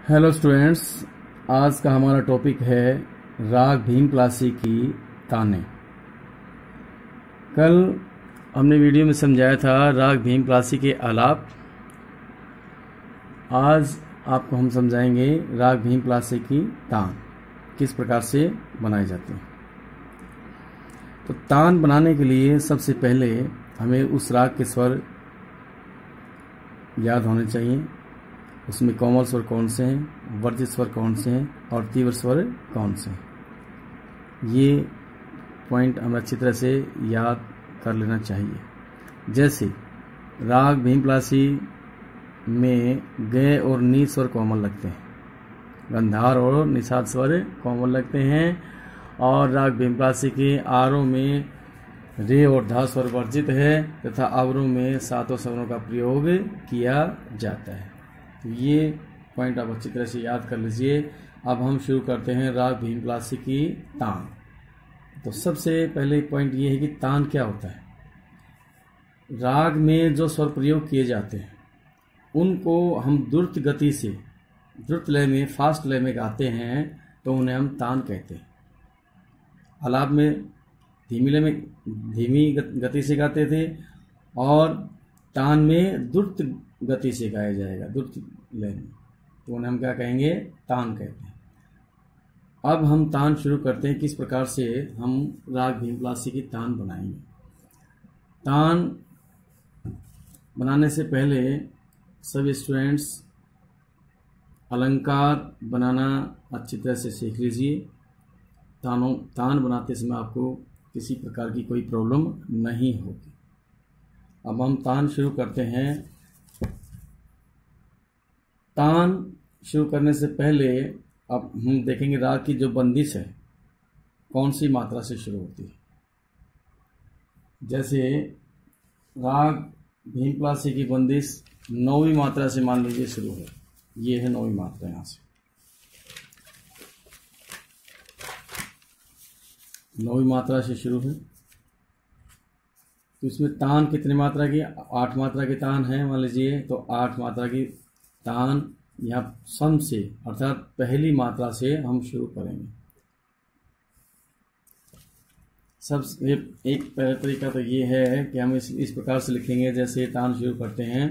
Hello students, आज का हमारा टॉपिक है राग भीमप्लासी की ताने। कल हमने वीडियो में समझाया था राग भीमप्लासी के आलाप। आज आपको हम समझाएंगे राग भीमप्लासी की तान किस प्रकार से बनाए जाते हैं। तो तान बनाने के लिए सबसे पहले हमें उस राग के स्वर याद होने चाहिए। उसमें कोमल स्वर कौन से हैं, वर्जित स्वर कौन से हैं और तीव्र स्वर कौन से हैं। ये पॉइंट हमें अच्छी तरह से याद कर लेना चाहिए। जैसे राग भीमप्लासी में ग और नी स्वर कोमल लगते हैं, गंधार और निषाद स्वर कोमल लगते हैं, और राग भीमप्लासी के आरों में रे और धा स्वर वर्जित है तथा अवरों में सातों स्वरों का प्रयोग किया जाता है। तो ये पॉइंट आप अच्छी तरह से याद कर लीजिए। अब हम शुरू करते हैं राग भीमप्लासी की तान। तो सबसे पहले पॉइंट ये है कि तान क्या होता है। राग में जो स्वर प्रयोग किए जाते हैं उनको हम द्रुत गति से, द्रुत लय में, फास्ट लय में गाते हैं तो उन्हें हम तान कहते हैं। आलाप में धीमी लय में धीमी गति से गाते थे और तान में द्रुत गति से गाया जाएगा, द्रुत लय में, तो उन्हें हम क्या कहेंगे, तान कहते हैं। अब हम तान शुरू करते हैं। किस प्रकार से हम राग भीमप्लासी की तान बनाएंगे। तान बनाने से पहले सभी स्टूडेंट्स अलंकार बनाना अच्छी तरह से सीख लीजिए। तान बनाते समय आपको किसी प्रकार की कोई प्रॉब्लम नहीं होगी। अब हम तान शुरू करते हैं। तान शुरू करने से पहले अब हम देखेंगे राग की जो बंदिश है कौन सी मात्रा से शुरू होती है। जैसे राग भीमप्लासी की बंदिश 9वीं मात्रा से मान लीजिए शुरू है। ये है 9वीं मात्रा, यहाँ से 9वीं मात्रा से शुरू है। तो इसमें तान कितनी मात्रा की, 8 मात्रा की तान है मान लीजिए। तो 8 मात्रा की तान यहाँ सम से अर्थात पहली मात्रा से हम शुरू करेंगे। सब एक पहला तरीका तो ये है कि हम इस प्रकार से लिखेंगे। जैसे तान शुरू करते हैं,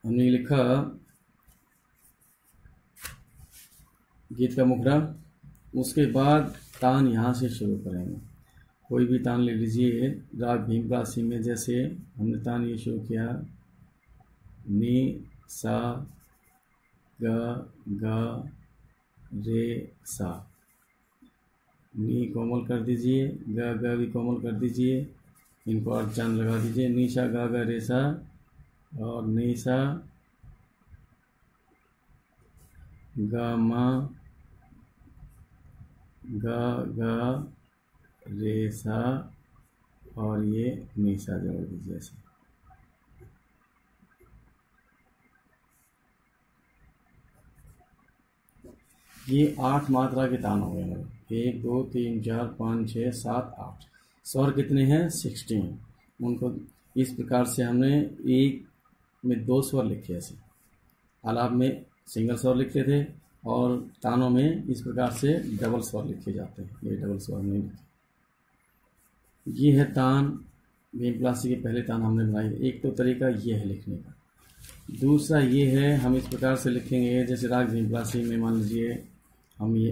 हमने लिखा गीत का मुखड़ा, उसके बाद तान यहाँ से शुरू करेंगे। कोई भी तान ले लीजिए राग भीमप्लासी में। जैसे हमने तान ये शुरू किया, नी सा ग ग रे सा। नी कोमल कर दीजिए, ग ग भी कोमल कर दीजिए, इनको और चांद लगा दीजिए। नी सा ग ग रे सा और नी सा ग म ग ग रे सा और ये नी सा जोड़ दीजिए ऐसे। ये 8 मात्रा के तान हो गए। 1 2 3 4 5 6 7 8 स्वर कितने हैं, 16। उनको इस प्रकार से हमने एक में 2 स्वर लिखे। ऐसे आलाप में सिंगल स्वर लिखते थे और तानों में इस प्रकार से डबल स्वर लिखे जाते हैं। ये डबल स्वर नहीं लिखे। ये है तान भीमप्लासी के पहले तान हमने बनाई। एक तो तरीका ये है लिखने का। दूसरा ये है हम इस प्रकार से लिखेंगे। जैसे राग भीमप्लासी में मान लीजिए हम ये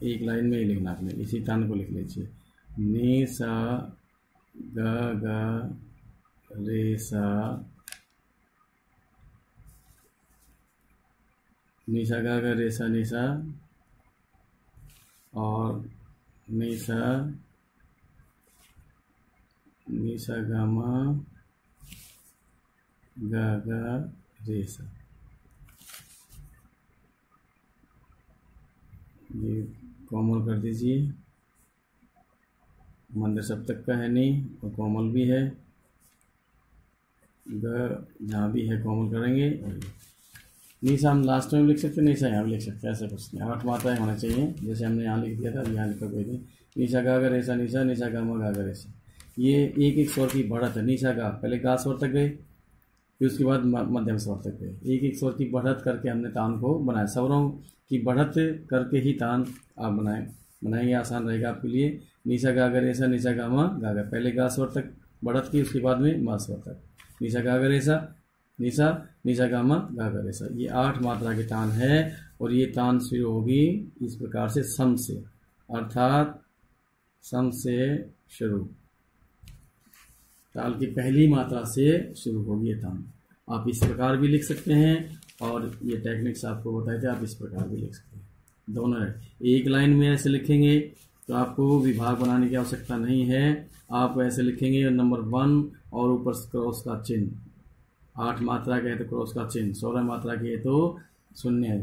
एक लाइन में ही लिखना, अपने इसी तान को लिख लीजिए। नी सा ग ग रे सा, नी सा ग ग रे सा नी सा और नी सा ग म ग ग रे सा। ये कोमल कर दीजिए। मंदिर सप्तक का है नी और कोमल भी है। ग जहाँ भी है कोमल करेंगे। नीसा हम लास्ट में लिख सकते हैं, नीसा यहाँ भी लिख सकते हैं। ऐसा कुछ नहीं, 8 मात्राएं होना चाहिए। जैसे हमने यहाँ लिख दिया था, यहाँ लिखा कोई नहीं। नीसा गा गा रेसा नीसा, नीसा गा मा गा गा रेसा। ये एक एक स्वर की बढ़त है। नीसा गा, पहले गा स्वर तक गए, फिर उसके बाद मध्यम स्वर तक गए। एक एक स्वर की बढ़त करके हमने तान को बनाया। स्वरों की बढ़त करके ही तान आप बनाएंगे, आसान रहेगा आपके लिए। निशा गा गा रे सा, निशा गा मा गा गा, पहले गा स्वर तक बढ़त की, उसके बाद में मा स्वर तक। निशा गा गा रे सा, निशा, निशा गा मा गा गा रे सा। ये 8 मात्रा की तान है और ये तान शुरू होगी इस प्रकार से सम से, अर्थात सम से शुरू, ताल की पहली मात्रा से शुरू होगी ये तान। आप इस प्रकार भी लिख सकते हैं और ये टेक्निक्स आपको बताए थे, आप इस प्रकार भी लिख सकते हैं। दोनों है, एक लाइन में ऐसे लिखेंगे तो आपको विभाग बनाने की आवश्यकता नहीं है। आप ऐसे लिखेंगे नंबर 1 और ऊपर क्रॉस का चिन्ह, 8 मात्रा के है तो क्रॉस का चिन्ह, 16 मात्रा की है तो शून्य है,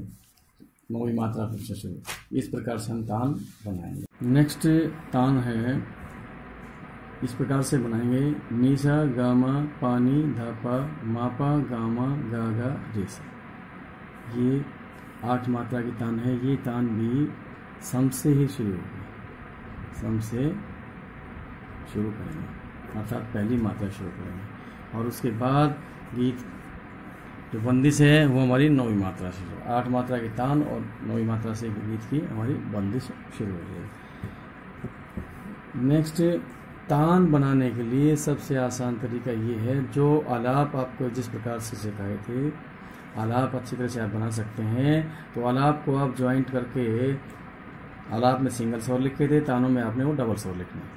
9वीं मात्रा फिर से शुरू। इस प्रकार से हम तान बनाएंगे। नेक्स्ट तान है, इस प्रकार से बनाएंगे। निशा गामा पानी धापा मापा गामा गा गा रेसा। ये 8 मात्रा की तान है। ये तान भी सम से ही शुरू होगी, सम से शुरू करेंगे, अर्थात पहली मात्रा शुरू करेंगे और उसके बाद गीत जो बंदिश है वो हमारी 9वीं मात्रा से शुरू। 8 मात्रा की तान और 9वीं मात्रा से गीत की हमारी बंदिश शुरू हो जाएगी। नेक्स्ट, तान बनाने के लिए सबसे आसान तरीका ये है, जो आलाप आपको जिस प्रकार से सिखाए थे, आलाप अच्छी तरह से आप बना सकते हैं। तो आलाप को आप ज्वाइंट करके, आलाप में सिंगल स्वर लिखे थे, तानों में आपने वो डबल स्वर लिखना है।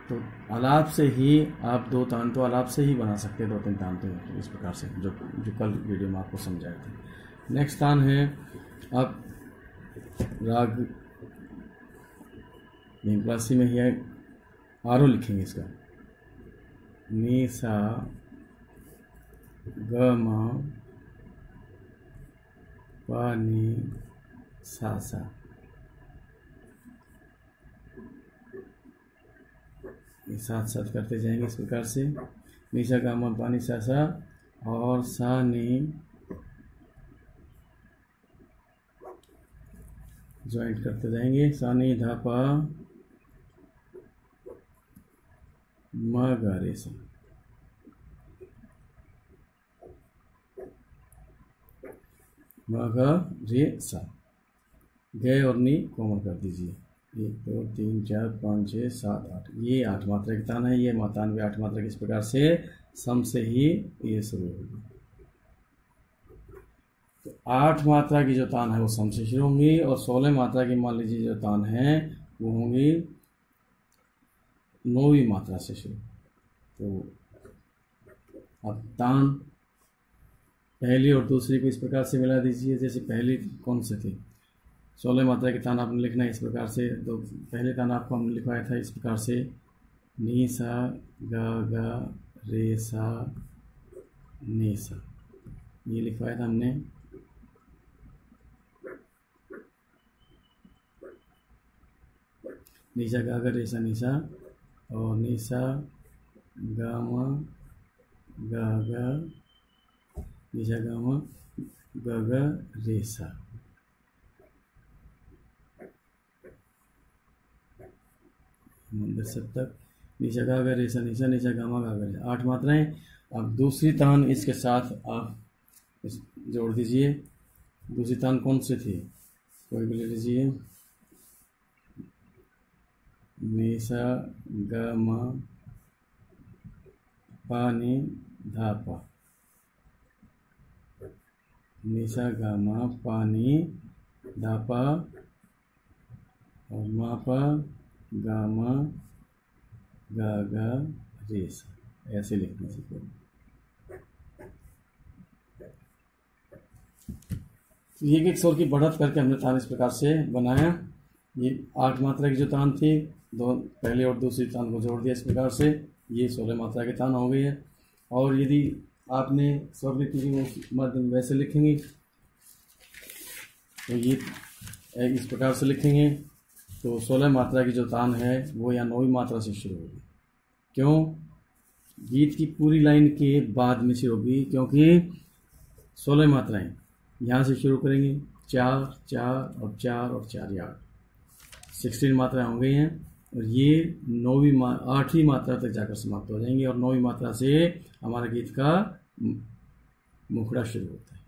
तो आलाप से ही आप 2 तान तो आलाप से ही बना सकते हैं, 2-3 तान तो इस प्रकार से, जो कल वीडियो में आपको समझाए थे। नेक्स्ट तान है, आप राग नीमप्लासी में ही है, आरो लिखेंगे इसका, नी सा ग मा पा नी सा सा। साथ साथ करते जाएंगे इस प्रकार से, निशा गामा पानी सा सा और सा नी ज्वाइंट करते जाएंगे, सा नी धा पा म गा रे सा। म गा रे सा, गए और नी कोमल कर दीजिए। 1 2 3 4 5 6 7 8, ये 8 मात्रा की तान है। ये तान भी 8 मात्रा की इस प्रकार से सम से ही ये शुरू होगी। तो 8 मात्रा की जो तान है वो सम से शुरू होंगी और 16 मात्रा की मान लीजिए जो तान है वो होंगी 9वीं मात्रा से शुरू। तो अब तान पहली और दूसरी को इस प्रकार से मिला दीजिए। जैसे पहली कौन से थी, 16 मात्रा की तान आपने लिखना है इस प्रकार से। तो पहले तान आपको हमने लिखवाया था इस प्रकार से, नी सा गा गा रे सा नी सा, ये लिखवाया था हमने। निशा गा गा रे सा निशा और निशा गा मा गा गा, निशा गा मा गा गा रे सा। सब तक निशा गा गा रे सा निशा, निशा गा मा गा गा रे, 8 मात्राएं। अब दूसरी तान इसके साथ आप जोड़ दीजिए। दूसरी तान कौन सी थी, कोई भी ले लीजिए। निशा गा मा पा नी धा पा, निशा गा मा पा नी धा पा और मा पा गा मा गा गा रे सा, ऐसे लिखना सीखो। एक एक स्वर की बढ़त करके हमने तान इस प्रकार से बनाया। ये 8 मात्रा की जो तान थी, दो पहले और दूसरी तान को जोड़ दिया इस प्रकार से, ये 16 मात्रा की तान हो गई है। और यदि आपने स्वर लिखी वो मध्य वैसे लिखेंगे तो ये इस प्रकार से लिखेंगे तो 16 मात्रा की जो तान है वो या 9वीं मात्रा से शुरू होगी। क्यों, गीत की पूरी लाइन के बाद में शुरू होगी, क्योंकि 16 मात्राएं यहाँ से शुरू करेंगे, 4 4 और 4 और 4 8, 16 मात्राएं हो गई हैं और ये 8वीं मात्रा तक जाकर समाप्त हो जाएंगी और 9वीं मात्रा से हमारा गीत का मुखड़ा शुरू होता है।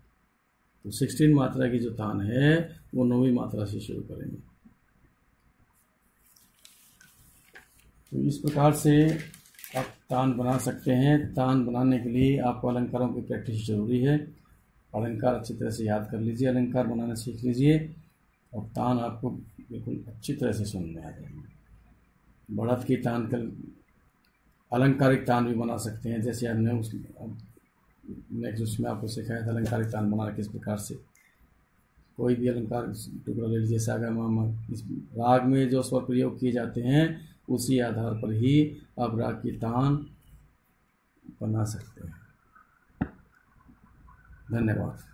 तो 16 मात्रा की जो तान है वो 9वीं मात्रा से शुरू करेंगे। तो इस प्रकार से आप तान बना सकते हैं। तान बनाने के लिए आपको अलंकारों की प्रैक्टिस जरूरी है। अलंकार अच्छी तरह से याद कर लीजिए, अलंकार बनाना सीख लीजिए और तान आपको बिल्कुल अच्छी तरह से समझ में आ जाएगी। बढ़त की तान का अलंकारिक तान भी बना सकते हैं, जैसे हमने नेक्स्ट उसमें आपको सिखाया था अलंकारिक तान बनाना किस प्रकार से। कोई भी अलंकार टुकड़ा ले लीजिए, सागा मामा, इस राग में जो स्वर प्रयोग किए जाते हैं उसी आधार पर ही आप राग की तान बना सकते हैं। धन्यवाद।